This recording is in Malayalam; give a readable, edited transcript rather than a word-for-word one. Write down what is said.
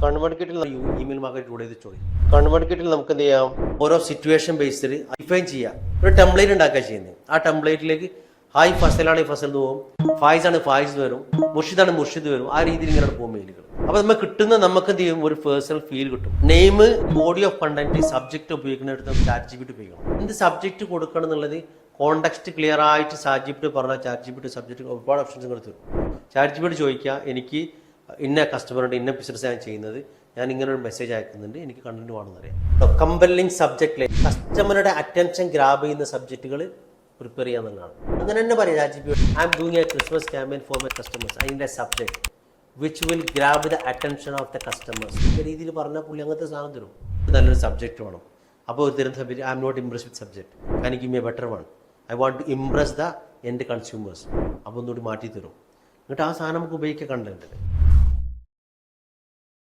കൺവേർട്ടിക്കറ്റിൽ ഇമെയിൽ മാർക്കറ്റിലൂടെ ഇത് ചോദിക്കും. കൺവേർട്ടിക്കറ്റിൽ നമുക്ക് എന്ത് ചെയ്യാം, ഓരോ സിറ്റുവേഷൻ ബേസ്ഡ് ഡിഫൈൻ ചെയ്യാം. ഒരു ടെംപ്ലേറ്റ് ഉണ്ടാക്കുക ചെയ്യുന്നത്. ആ ടെംപ്ലേറ്റിലേക്ക് ഹായ് ഫസലാണെങ്കിൽ ഫസൽ പോവും, ഫായിസ് ആണ് ഫായിസ് വരും, മുർഷിദാണ് മുർഷിദ് വരും. ആ രീതിയിൽ ഇങ്ങനെ പോകും മെയിലുകൾ. അപ്പൊ നമുക്ക് കിട്ടുന്ന നമുക്ക് എന്ത് ചെയ്യും, ഒരു പേഴ്സണൽ ഫീൽ കിട്ടും. Name, body of content, subject ഉപയോഗിക്കുന്നിടത്ത് ചാറ്റ് ജിപിടി ഉപയോഗിക്കണം. എന്ത് സബ്ജക്ട് കൊടുക്കണം എന്നുള്ളത് കോണ്ടെക്സ്റ്റ് ക്ലിയർ ആയിട്ട് ചാറ്റ് ജിപിടി പറഞ്ഞാൽ ചാറ്റ് ജിപിടി സബ്ജക്ട് ഒരുപാട് ഓപ്ഷൻസ് കൊടുത്തു. ചാറ്റ് ജിപിടി ചോദിക്കുക, എനിക്ക് ഇന്ന കസ്റ്റമറുണ്ട്, ഇന്ന ബിസിനസ് ഞാൻ ചെയ്യുന്നത്, ഞാൻ ഇങ്ങനെ ഒരു മെസ്സേജ് അയക്കുന്നുണ്ട്, എനിക്ക് കണ്ടന്റ് വേണമെന്നറിയാം. കമ്പല്ലിങ് സബ്ജക്റ്റിലെ കസ്റ്റമറുടെ അറ്റൻഷൻ ഗ്രാബ് ചെയ്യുന്ന സബ്ജക്റ്റുകൾ പ്രിപ്പയർ ചെയ്യാന്നുള്ളതാണ്. അങ്ങനെ തന്നെ പറയാം chat GPT, I'm doing a Christmas campaign for my customers, അതിൻ്റെ subject which will grab the attention of the customers. ഈ രീതിയിൽ പറഞ്ഞാൽ പുള്ളി അങ്ങനത്തെ സാധനം തരും. നല്ലൊരു സബ്ജക്റ്റ് വേണം. അപ്പോൾ ഒരു തരുന്ന subject, I'm not impress with subject, can you give me a better one, I want to impress the end consumers. അപ്പോൾ ഒന്നുകൂടി മാറ്റി തരും. എന്നിട്ട് ആ സാധനം നമുക്ക് ഉപയോഗിക്കാൻ കണ്ടന്റ്.